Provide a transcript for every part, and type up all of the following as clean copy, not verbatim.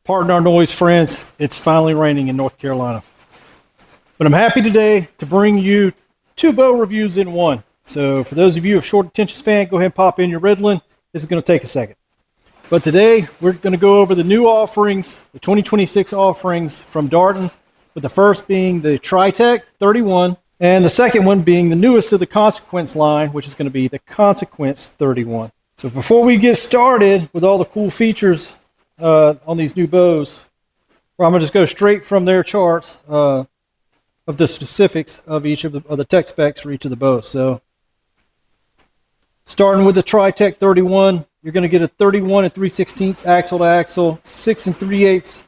Pardon our noise, friends. It's finally raining in North Carolina. But I'm happy today to bring you two bow reviews in one. So for those of you of short attention span, go ahead and pop in your Riddlin. This is going to take a second. But today we're going to go over the new offerings, the 2026 offerings from Darton, with the first being the TriTech 31, and the second one being the newest of the Consequence line, which is going to be the Consequence 31. So before we get started with all the cool features on these new bows, I'm going to just go straight from their charts of the specifics of each of the tech specs for each of the bows. So starting with the TriTech 31, you're going to get a 31 3/16 axle to axle, 6 3/8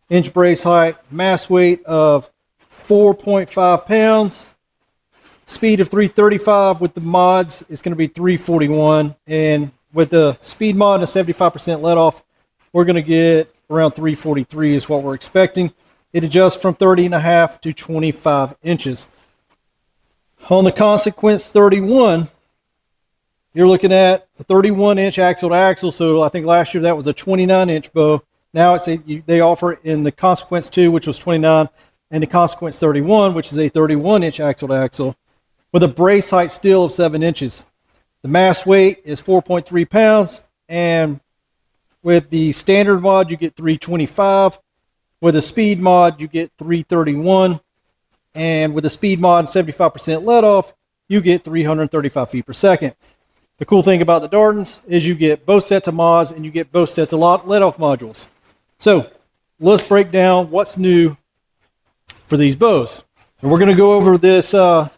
inch brace height, mass weight of 4.5 pounds, speed of 335 with the mods is going to be 341, and with the speed mod and a 75% let off, we're going to get around 343 is what we're expecting. It adjusts from 30.5 to 25 inches. On the Consequence 31, you're looking at a 31-inch axle to axle. So I think last year that was a 29-inch bow. Now they offer it in the Consequence 2, which was 29, and the Consequence 31, which is a 31-inch axle to axle, with a brace height still of 7 inches. The mass weight is 4.3 pounds, and with the standard mod, you get 325. With a speed mod, you get 331. And with the speed mod and 75% let off, you get 335 feet per second. The cool thing about the Dartons is you get both sets of mods and you get both sets of let off modules. So let's break down what's new for these bows. And we're going to go over this, over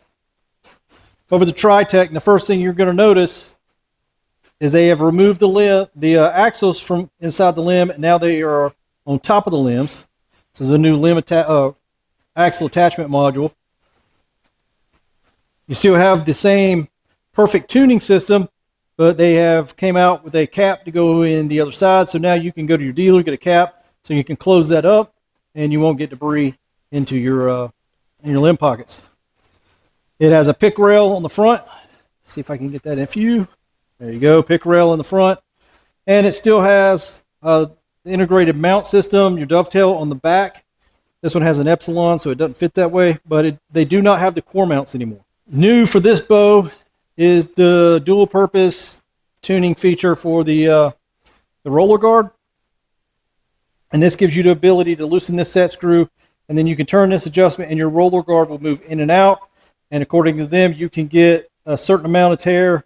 the TriTech. And the first thing you're going to notice is they have removed the axles from inside the limb, and now they are on top of the limbs. So there's a new limb axle attachment module. You still have the same perfect tuning system, but they have came out with a cap to go in the other side. So now you can go to your dealer, get a cap, so you can close that up, and you won't get debris into your limb pockets. It has a pick rail on the front. See if I can get that in view. There you go, pick rail in the front. And it still has the integrated mount system, your dovetail on the back. This one has an epsilon, so it doesn't fit that way, but they do not have the core mounts anymore. New for this bow is the dual purpose tuning feature for the roller guard. And this gives you the ability to loosen this set screw, and then you can turn this adjustment and your roller guard will move in and out. And according to them, you can get a certain amount of tear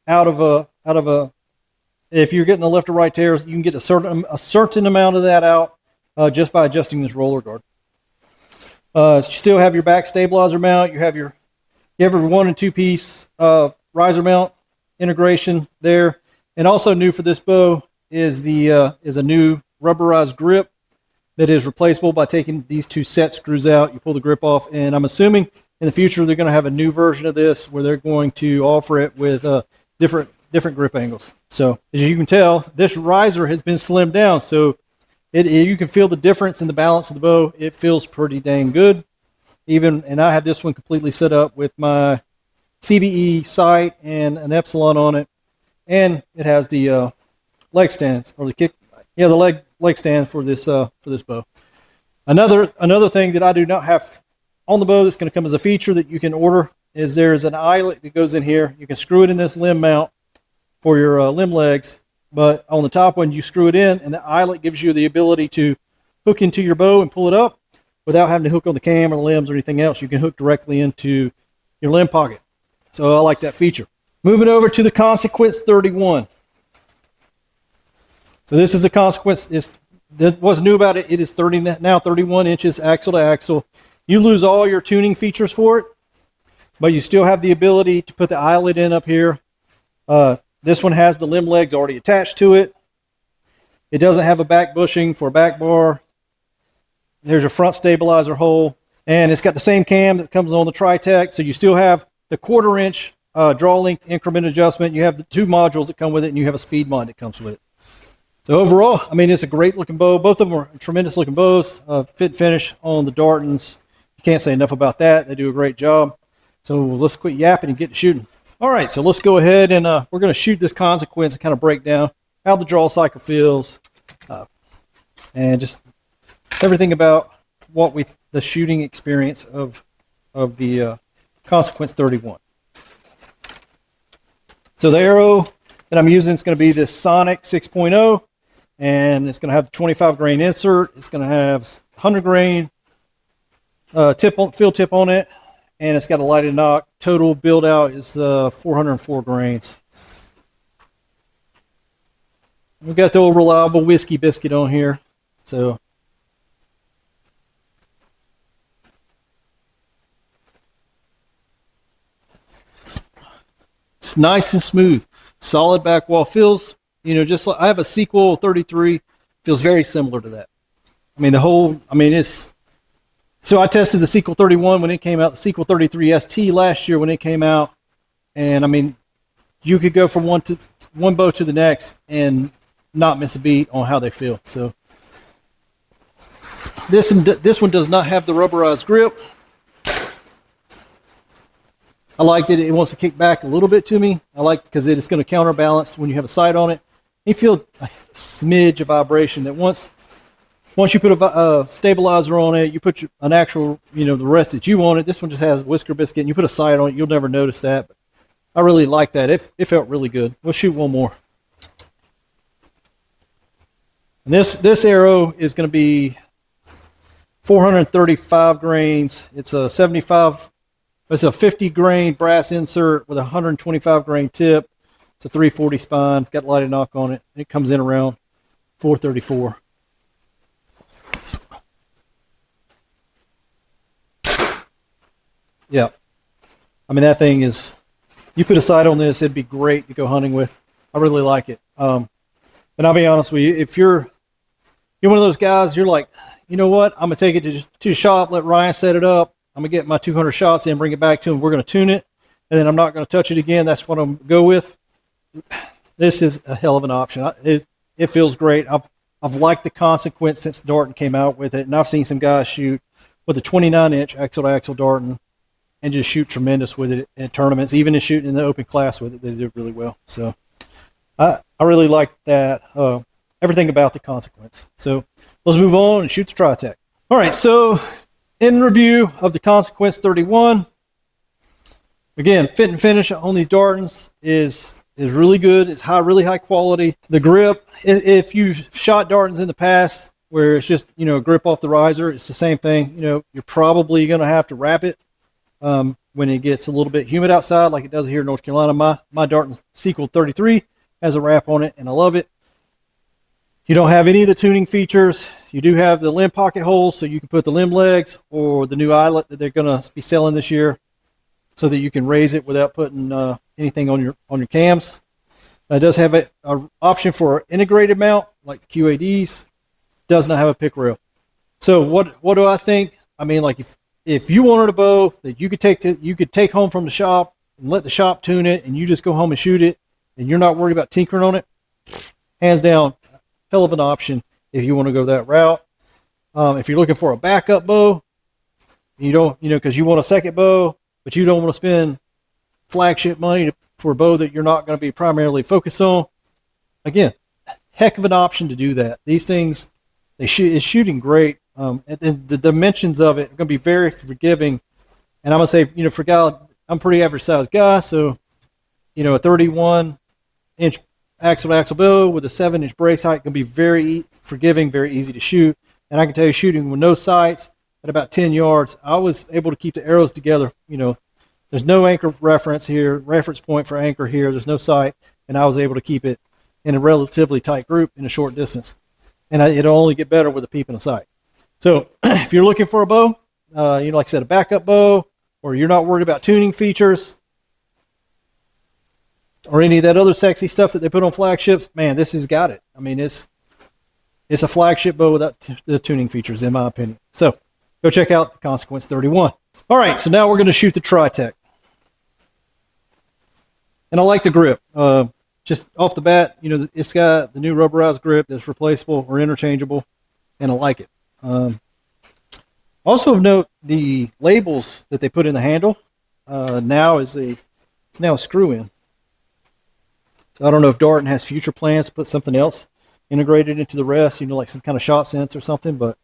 out of a if you're getting the left or right tears, you can get a certain amount of that out just by adjusting this roller guard. You still have your back stabilizer mount. You have your 1 and 2 piece riser mount integration there. And also new for this bow is a new rubberized grip that is replaceable by taking these two set screws out. You pull the grip off, and I'm assuming in the future they're going to have a new version of this where they're going to offer it with different grip angles. So as you can tell, this riser has been slimmed down, so you can feel the difference in the balance of the bow. It feels pretty dang good. And I have this one completely set up with my CBE sight and an epsilon on it, and it has the leg stands or the leg stand for this bow. Another thing that I do not have on the bow that's going to come as a feature that you can order is there's an eyelet that goes in here. You can screw it in this limb mount for your limb legs, but on the top one you screw it in, and the eyelet gives you the ability to hook into your bow and pull it up without having to hook on the cam or the limbs or anything else. You can hook directly into your limb pocket. So I like that feature. Moving over to the Consequence 31. So this is the Consequence. What's new about it, it is now 31 inches axle to axle. You lose all your tuning features for it, but you still have the ability to put the eyelet in up here. This one has the limb legs already attached to it. It doesn't have a back bushing for a back bar. There's your front stabilizer hole, and it's got the same cam that comes on the TriTech. So you still have the 1/4 inch draw length increment adjustment. You have the 2 modules that come with it, and you have a speed mod that comes with it. So overall, I mean, it's a great looking bow. Both of them are tremendous looking bows. Fit and finish on the Dartons, you can't say enough about that. They do a great job. So let's quit yapping and get to shooting. All right, so let's go ahead and we're going to shoot this Consequence and kind of break down how the draw cycle feels, and just everything about the shooting experience of the Consequence 31. So the arrow that I'm using is going to be this Sonic 6.0, and it's going to have 25 grain insert. It's going to have 100 grain field tip on it, and it's got a lighted knock. Total build out is 404 grains. We've got the old reliable whiskey biscuit on here, so it's nice and smooth. Solid back wall feels, just like I have a Sequel 33, feels very similar to that. I mean, so I tested the Sequel 31 when it came out, the Sequel 33 ST last year when it came out, and I mean, you could go from one bow to the next and not miss a beat on how they feel. So this one does not have the rubberized grip. I liked it. It wants to kick back a little bit to me. I like it because it is going to counterbalance when you have a sight on it. You feel a smidge of vibration that once you put a stabilizer on it, you put an actual, the rest that you want it. This one just has whisker biscuit, and you put a sight on it, you'll never notice that. But I really like that. It felt really good. We'll shoot one more. And this arrow is going to be 435 grains. It's a 50 grain brass insert with a 125 grain tip. It's a 340 spine. It's got lighted knock on it. It comes in around 434. Yeah. I mean, that thing is, you put a sight on this, it'd be great to go hunting with. I really like it. And I'll be honest with you, if you're one of those guys, you're like, you know what, I'm going to take it to the shop, let Ryan set it up. I'm going to get my 200 shots in, bring it back to him. We're going to tune it, and then I'm not going to touch it again. That's what I'm going to go with. This is a hell of an option. It feels great. I've liked the Consequence since Darton came out with it, and I've seen some guys shoot with a 29-inch axle-to-axle Darton and just shoot tremendous with it at tournaments. Even in shooting in the open class with it, they did really well. So I really like that, everything about the Consequence. So let's move on and shoot the TriTech. All right, so in review of the Consequence 31, again, fit and finish on these Dartons is really good. It's really high quality. The grip, if you've shot Dartons in the past where it's just, a grip off the riser, it's the same thing. You're probably going to have to wrap it when it gets a little bit humid outside like it does here in North Carolina. My Darton Sequel 33 has a wrap on it, and I love it. You don't have any of the tuning features. You do have the limb pocket holes, so you can put the limb legs or the new eyelet that they're going to be selling this year so that you can raise it without putting anything on your cams. It does have a option for an integrated mount like the QADs. Does not have a pick rail. So what do I think? I mean, like if you wanted a bow that you could take home from the shop and let the shop tune it, and you just go home and shoot it, and you're not worried about tinkering on it, hands down, hell of an option if you want to go that route. If you're looking for a backup bow, because you want a second bow, but you don't want to spend flagship money for a bow that you're not going to be primarily focused on, again, heck of an option to do that. These things, it's shooting great. And the dimensions of it are going to be very forgiving. And I'm going to say, for guy, I'm a pretty average sized guy, so a 31-inch axle-to-axle bow with a 7-inch brace height can be very forgiving, very easy to shoot. And I can tell you, shooting with no sights at about 10 yards, I was able to keep the arrows together. There's no anchor reference point for anchor here. There's no sight, and I was able to keep it in a relatively tight group in a short distance. And it'll only get better with a peep and a sight. So if you're looking for a bow, like I said, a backup bow, or you're not worried about tuning features or any of that other sexy stuff that they put on flagships, man, this has got it. I mean, it's a flagship bow without the tuning features, in my opinion. So go check out the Consequence 31. All right, so now we're going to shoot the TriTech. And I like the grip. Just off the bat, it's got the new rubberized grip that's replaceable or interchangeable, and I like it. Also of note, the labels that they put in the handle it's now a screw in. So I don't know if Darton has future plans to put something else integrated into the rest, you know, like some kind of shot sense or something, but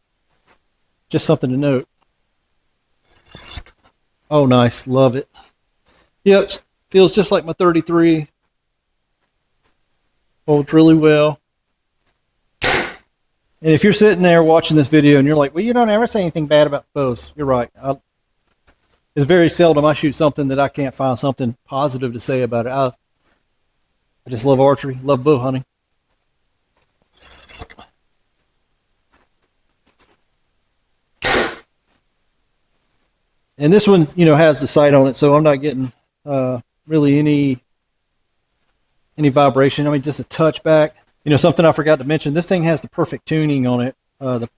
just something to note. Oh, nice. Love it. Yep. Feels just like my 33. Holds really well. And if you're sitting there watching this video and you're like, well, you don't ever say anything bad about bows, you're right. It's very seldom I shoot something that I can't find something positive to say about it. I just love archery, love bow hunting. And this one, you know, has the sight on it, so I'm not getting really any vibration. I mean, just a touchback. You know, something I forgot to mention, this thing has the perfect tuning on it, the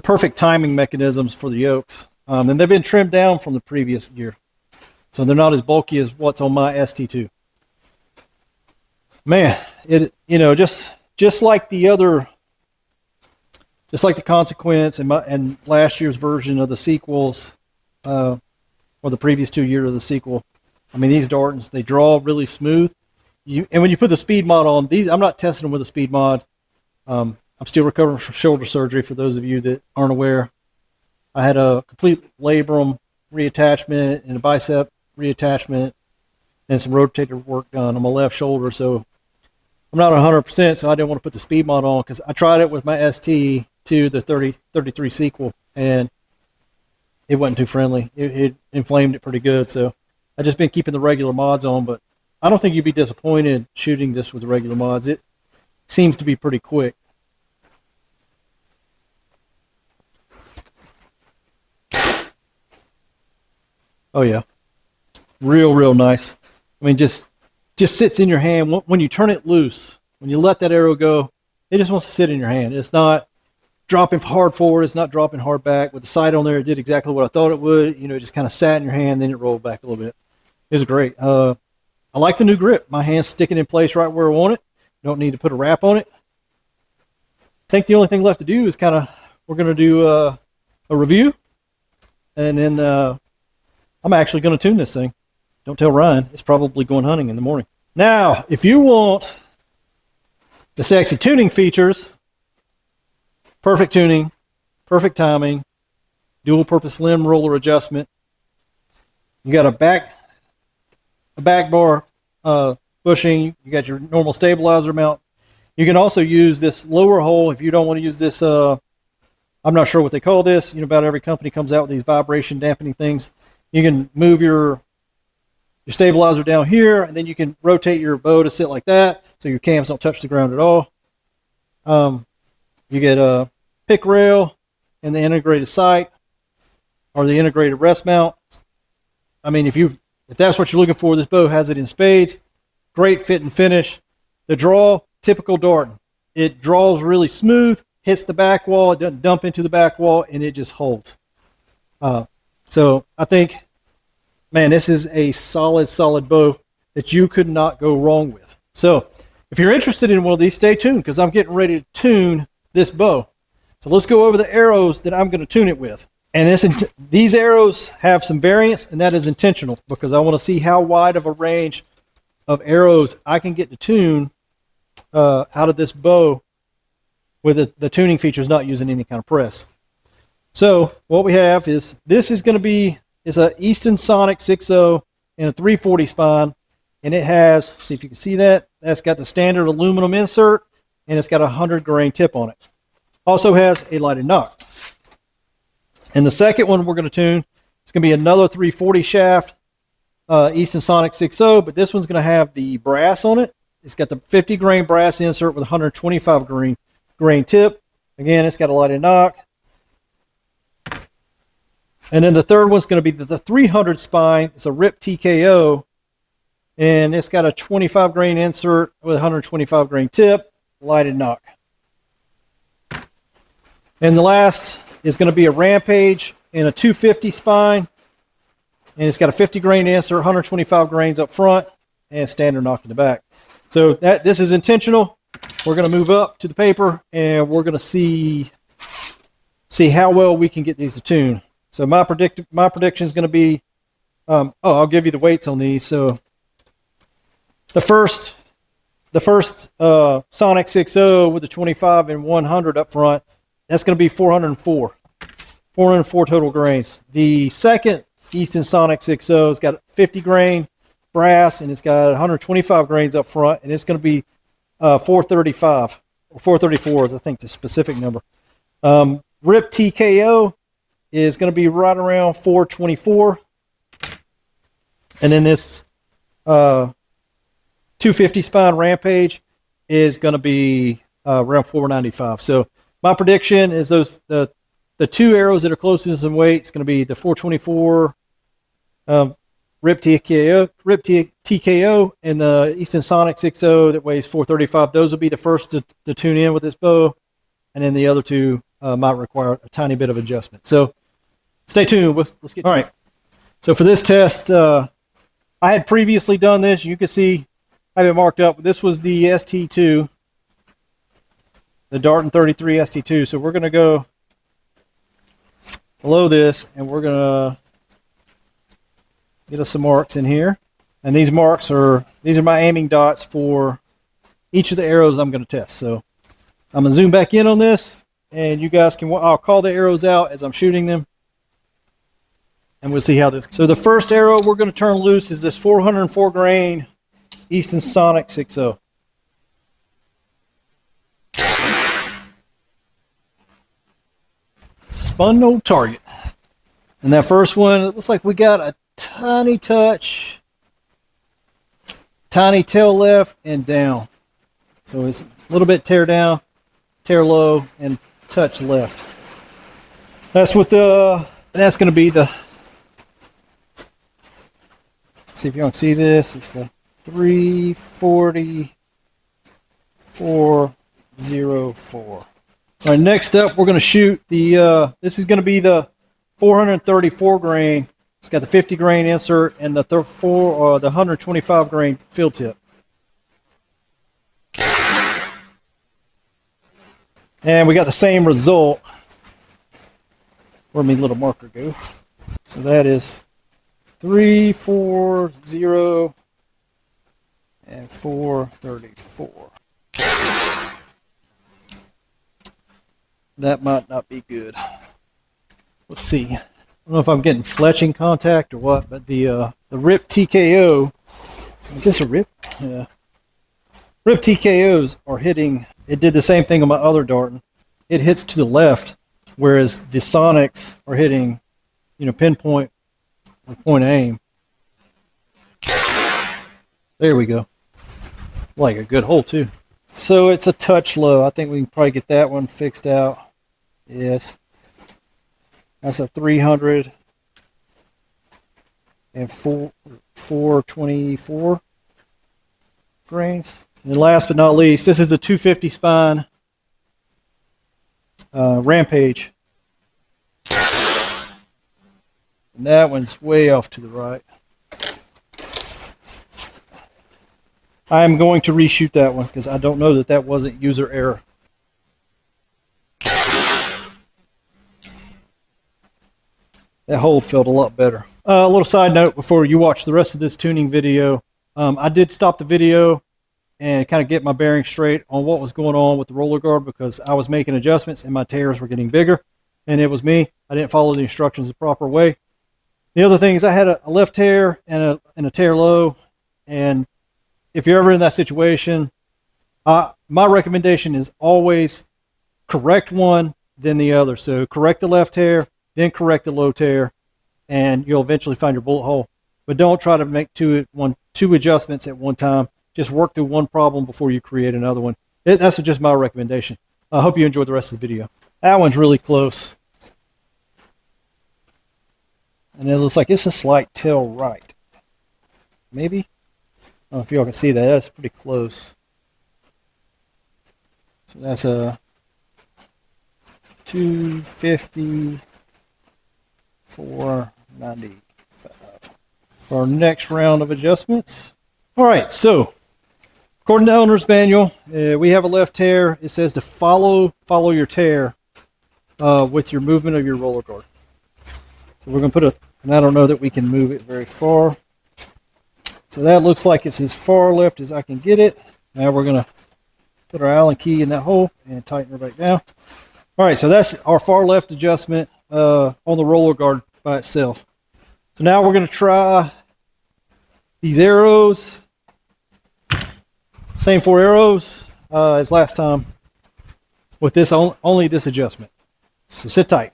perfect timing mechanisms for the yokes. And they've been trimmed down from the previous year, so they're not as bulky as what's on my ST2. Man, it, you know, just like the other, just like the Consequence and last year's version of the sequels, or the previous 2 years of the sequel. I mean, these Dartons, they draw really smooth. And when you put the speed mod on these, I'm not testing them with a speed mod. I'm still recovering from shoulder surgery. For those of you that aren't aware, I had a complete labrum reattachment and a bicep reattachment and some rotator work done on my left shoulder. So I'm not 100%, so I didn't want to put the speed mod on because I tried it with my ST2, the 33 sequel, and it wasn't too friendly. It inflamed it pretty good. So I've just been keeping the regular mods on, but I don't think you'd be disappointed shooting this with the regular mods. It seems to be pretty quick. Oh yeah, real nice. I mean, just sits in your hand. When you turn it loose, when you let that arrow go, it just wants to sit in your hand. It's not dropping hard forward. It's not dropping hard back. With the sight on there, it did exactly what I thought it would. You know, it just kind of sat in your hand, then it rolled back a little bit. It was great. I like the new grip. My hand's sticking in place right where I want it. Don't need to put a wrap on it. I think the only thing left to do is we're going to do a review, and then I'm actually going to tune this thing. Don't tell Ryan. It's probably going hunting in the morning. Now, if you want the sexy tuning features, perfect tuning, perfect timing, dual purpose limb roller adjustment, you got a back bar bushing, you got your normal stabilizer mount. You can also use this lower hole if you don't want to use this, I'm not sure what they call this. You know, about every company comes out with these vibration dampening things. You can move your stabilizer down here, and then you can rotate your bow to sit like that, so your cams don't touch the ground at all. You get a pick rail and the integrated sight, or the integrated rest mount. I mean, if that's what you're looking for, this bow has it in spades. Great fit and finish. The draw, typical Darton. It draws really smooth, hits the back wall, it doesn't dump into the back wall, and it just holds. So I think, man, this is a solid bow that you could not go wrong with. So if you're interested in one of these, stay tuned, because I'm getting ready to tune this bow. So let's go over the arrows that I'm going to tune it with. And these arrows have some variance, and that is intentional, because I want to see how wide of a range of arrows I can get to tune out of this bow with the tuning features, not using any kind of press. So what we have is, this is going to be, it's a Easton Sonic 6.0 and a 340 spine, and it has, see if you can see that, that's got the standard aluminum insert, and it's got a 100 grain tip on it. Also has a lighted knock. And the second one we're going to tune, it's going to be another 340 shaft, Easton Sonic 6.0, but this one's going to have the brass on it. It's got the 50 grain brass insert with 125 grain tip. Again, it's got a lighted knock. And then the third one's going to be the 300 spine. It's a RIP TKO, and it's got a 25 grain insert with 125 grain tip, lighted knock. And the last is going to be a Rampage and a 250 spine, and it's got a 50 grain insert, 125 grains up front, and standard knock in the back. So this is intentional. We're going to move up to the paper, and we're going to see how well we can get these to tune. So my prediction is going to be, I'll give you the weights on these. So the first the first Sonic 6.0 with the 25 and 100 up front, that's going to be 404 total grains. The second Easton Sonic 6.0 has got 50 grain brass, and it's got 125 grains up front, and it's going to be 435 or 434 is I think the specific number. RIP TKO is going to be right around 424, and then this 250 spine Rampage is going to be around 495. So my prediction is the two arrows that are closest in weight is going to be the 424 RIP TKO and the Easton Sonic 6.0 that weighs 435. Those will be the first to tune in with this bow, and then the other two might require a tiny bit of adjustment. So stay tuned. Let's get all right. So for this test, I had previously done this. You can see I have it marked up. This was the ST2, the Darton 33 ST2. So we're going to go below this, and we're going to get us some marks in here. And these marks are my aiming dots for each of the arrows I'm going to test. So I'm going to zoom back in on this, and you guys can, I'll call the arrows out as I'm shooting them, and we'll see how this. So the first arrow we're going to turn loose is this 404 grain Easton Sonic 6.0. Spun no target. And that first one, it looks like we got a tiny touch, tiny tail left and down. So it's a little bit tear down, tear low, and touch left. That's what that's going to be the, see if you can see this, it's the 34404. All right, next up, we're going to shoot the, this is going to be the 434 grain. It's got the 50 grain insert and the 125 grain field tip. And we got the same result. Where'd my little marker go? So that is 340 and 434. That might not be good. We'll see. I don't know if I'm getting fletching contact or what, but the RIP TKO, is this a RIP? Yeah. RIP TKOs are hitting, it did the same thing on my other Darton. It hits to the left, whereas the Sonics are hitting, pinpoint with point aim. There we go. Like a good hole too. So it's a touch low. I think we can probably get that one fixed out. Yes. That's a 300 and 424 grains. And last but not least, this is the 250 spine Rampage. And that one's way off to the right. I am going to reshoot that one because I don't know that that wasn't user error. That hold felt a lot better. A little side note before you watch the rest of this tuning video. I did stop the video and kind of get my bearings straight on what was going on with the roller guard because I was making adjustments and my tears were getting bigger. And it was me. I didn't follow the instructions the proper way. The other thing is I had a left tear and a tear low. And if you're ever in that situation, my recommendation is always correct one, then the other. So correct the left tear, then correct the low tear, and you'll eventually find your bullet hole. But don't try to make two adjustments at one time. Just work through one problem before you create another one. That's just my recommendation. I hope you enjoyed the rest of the video. That one's really close. And it looks like it's a slight tail right. Maybe? I don't know if y'all can see that. That's pretty close. So that's a 250, 495 for our next round of adjustments. All right, so according to the owner's manual, we have a left tear. It says to follow your tear with your movement of your roller guard. So we're going to put and I don't know that we can move it very far. So that looks like it's as far left as I can get it. Now we're going to put our Allen key in that hole and tighten her back down. All right, so that's our far left adjustment on the roller guard by itself. So now we're going to try these arrows. Same 4 arrows as last time with this only this adjustment. So sit tight.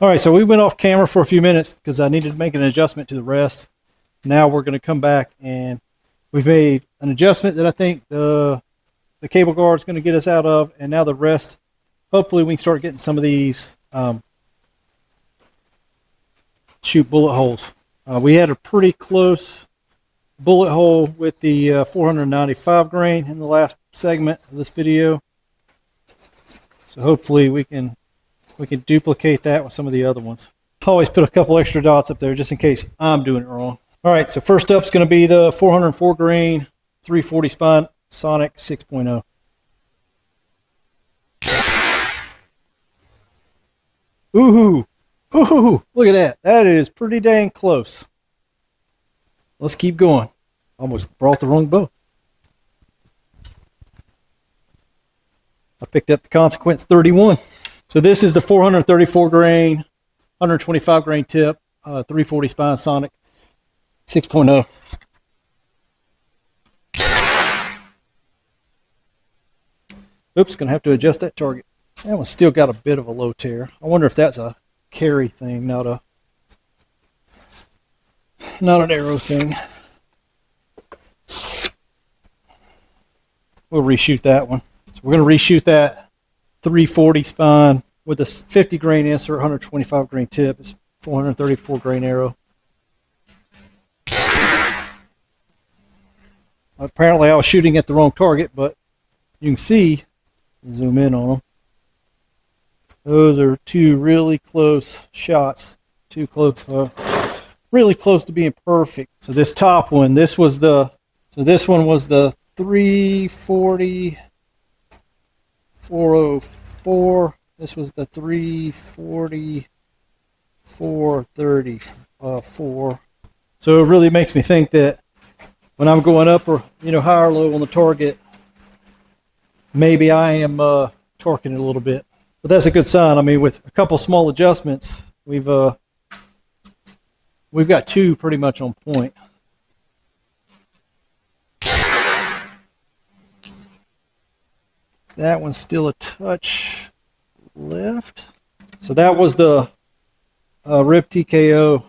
All right, so we went off camera for a few minutes because I needed to make an adjustment to the rest. Now we're going to come back and we've made an adjustment that I think the cable guard is going to get us out of, and now the rest, hopefully we can start getting some of these shoot bullet holes. We had a pretty close bullet hole with the 495 grain in the last segment of this video. So hopefully we can duplicate that with some of the other ones. Always put a couple extra dots up there just in case I'm doing it wrong. All right, so first up is going to be the 404 grain 340 spine Sonic 6.0. Ooh, look at that. That is pretty dang close. Let's keep going. Almost brought the wrong bow. I picked up the Consequence 31. So this is the 434 grain, 125 grain tip, 340 spine Sonic 6.0. Oops, gonna have to adjust that target. That one's still got a bit of a low tear. I wonder if that's a carry thing, not an arrow thing. We'll reshoot that one. So we're gonna reshoot that 340 spine with a 50 grain insert, 125 grain tip. It's 434 grain arrow. Apparently I was shooting at the wrong target, but you can see, zoom in on them. Those are two really close shots. Too close, really close to being perfect. So this top one, this one was the 340 404. This was the 340 434. So it really makes me think that when I'm going up or high or low on the target, maybe I am torquing it a little bit. But that's a good sign. I mean, with a couple small adjustments, we've got two pretty much on point. That one's still a touch left. So that was the rib TKO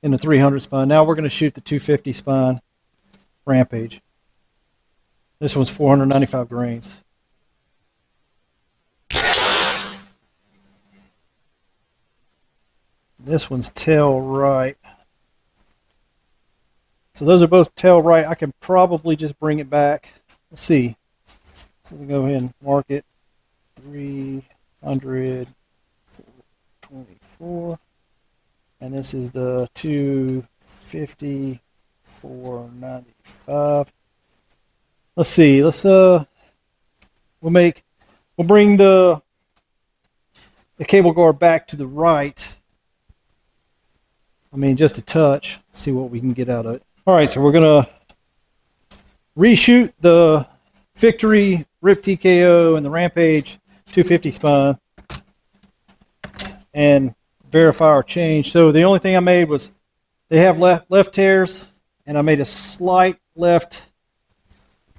in the 300 spine. Now we're going to shoot the 250 spine Rampage. This one's 495 grains. This one's tail right. So those are both tail right. I can probably just bring it back. Let's see. So we'll go ahead and mark it. 324. And this is the 250 495. Let's see. We'll bring the cable guard back to the right. I mean, just a touch. See what we can get out of it. All right, so we're gonna reshoot the Victory Rip TKO and the Rampage 250 spine and verify our change. So the only thing I made was they have left tears, and I made a slight left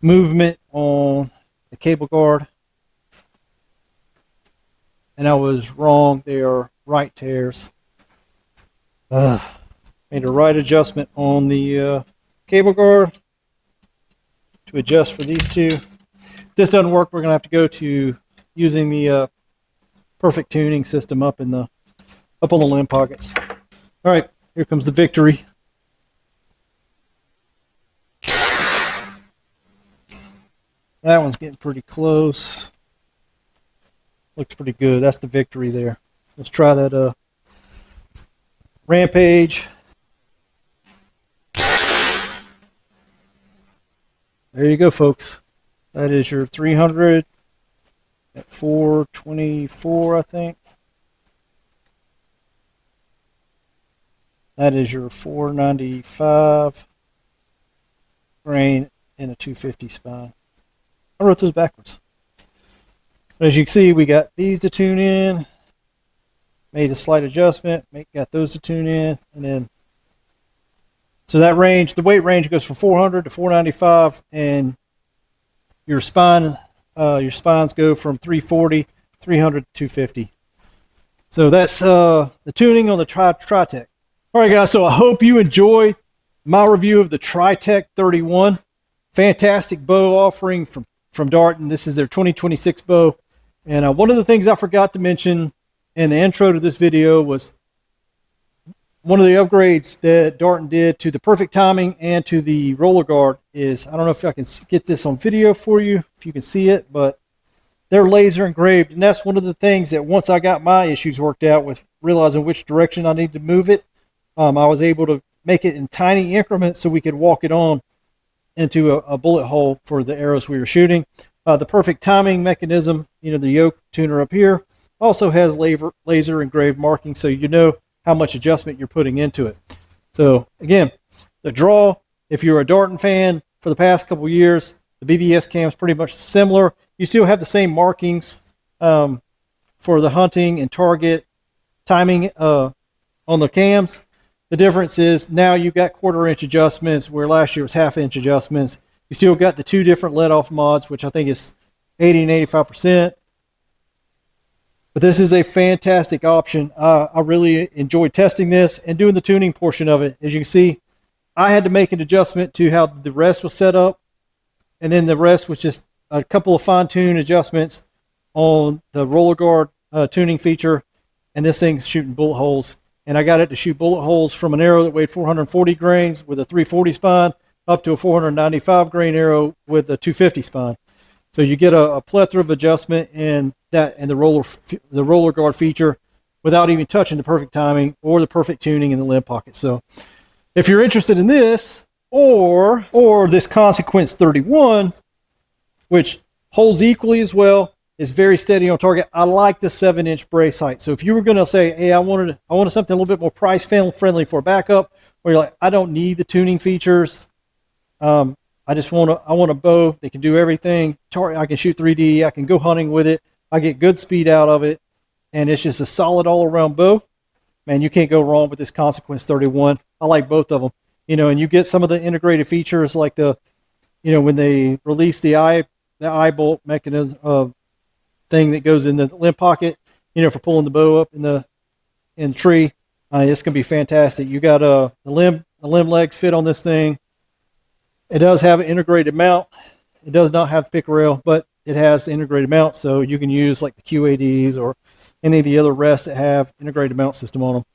movement on the cable guard, and I was wrong. They are right tears. Made a right adjustment on the cable guard to adjust for these two. If this doesn't work, we're going to have to go to using the perfect tuning system up on the limb pockets. All right, here comes the Victory. That one's getting pretty close. Looks pretty good. That's the Victory there. Let's try that Rampage. There you go, folks. That is your 300 at 424, I think. That is your 495 grain and a 250 spine. I wrote those backwards. But as you can see, we got these to tune in, made a slight adjustment, got those to tune in, and then so that range, the weight range goes from 400 to 495, and your spines go from 340, 300 to 250. So that's the tuning on the TriTech. All right, guys, so I hope you enjoyed my review of the TriTech 31. Fantastic bow offering from Darton. This is their 2026 bow. And one of the things I forgot to mention in the intro to this video was one of the upgrades that Darton did to the perfect timing and to the roller guard is, I don't know if I can get this on video for you, if you can see it, but they're laser engraved. And that's one of the things that once I got my issues worked out with realizing which direction I need to move it, I was able to make it in tiny increments so we could walk it on into a bullet hole for the arrows we were shooting. The perfect timing mechanism, the yoke tuner up here, also has laser engraved marking, so you know how much adjustment you're putting into it. So again, the draw, if you're a Darton fan for the past couple years, the BBS cam is pretty much similar. You still have the same markings for the hunting and target timing on the cams. The difference is now you've got 1/4 inch adjustments, where last year was 1/2 inch adjustments. You still got the 2 different let-off mods, which I think is 80 and 85%. But this is a fantastic option. I really enjoyed testing this and doing the tuning portion of it. As you can see, I had to make an adjustment to how the rest was set up, and then the rest was just a couple of fine-tune adjustments on the roller guard tuning feature, and this thing's shooting bullet holes. And I got it to shoot bullet holes from an arrow that weighed 440 grains with a 340 spine up to a 495 grain arrow with a 250 spine. So you get a plethora of adjustment in that and the roller guard feature without even touching the perfect timing or the perfect tuning in the limb pocket. So if you're interested in this or this Consequence 31, which holds equally as well, is very steady on target. I like the 7-inch brace height. So if you were going to say, hey, I wanted something a little bit more price friendly for a backup, where you're like, I don't need the tuning features. I want a bow that can do everything. I can shoot 3D. I can go hunting with it. I get good speed out of it. And it's just a solid all-around bow. Man, you can't go wrong with this Consequence 31. I like both of them. And you get some of the integrated features like when they release the eye bolt mechanism thing that goes in the limb pocket, for pulling the bow up in the tree. It's going to be fantastic. You got the limb legs fit on this thing. It does have an integrated mount. It does not have the pick rail, but it has the integrated mount, so you can use like the QADs or any of the other rests that have integrated mount system on them.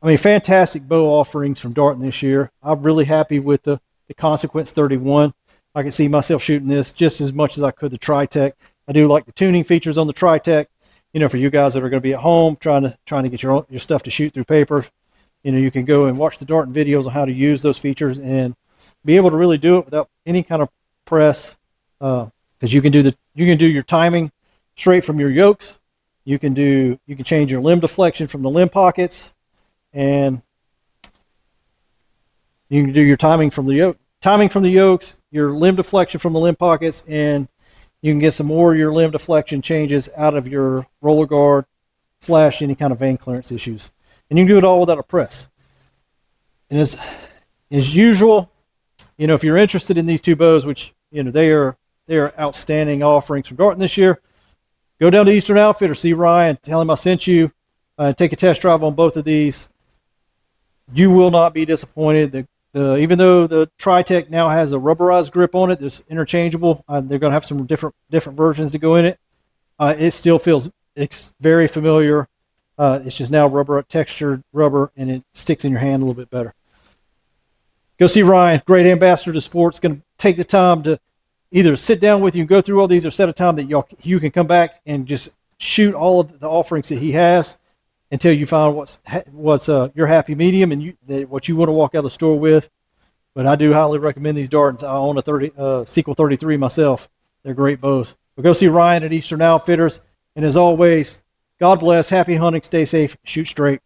I mean, fantastic bow offerings from Darton this year. I'm really happy with the Consequence 31. I can see myself shooting this just as much as I could the TriTech. I do like the tuning features on the TriTech. For you guys that are going to be at home trying to get your stuff to shoot through paper, you can go and watch the Darton videos on how to use those features and be able to really do it without any kind of press, because you can do your timing straight from your yokes. You can change your limb deflection from the limb pockets, and you can do your timing from the yokes, your limb deflection from the limb pockets, and you can get some more of your limb deflection changes out of your roller guard / any kind of vein clearance issues, and you can do it all without a press. And as usual, if you're interested in these two bows, which they are outstanding offerings from Darton this year, go down to Eastern Outfitter, see Ryan, tell him I sent you, take a test drive on both of these. You will not be disappointed. Even though the TriTech now has a rubberized grip on it, it's interchangeable. They're going to have some different versions to go in it. It still feels very familiar. It's just now textured rubber, and it sticks in your hand a little bit better. Go see Ryan, great ambassador to sports. Going to take the time to either sit down with you and go through all these, or set a time that you can come back and just shoot all of the offerings that he has until you find what's your happy medium and what you want to walk out of the store with. But I do highly recommend these Dartons. I own a Sequel 33 myself. They're great bows. But go see Ryan at Eastern Outfitters. And as always, God bless, happy hunting, stay safe, shoot straight.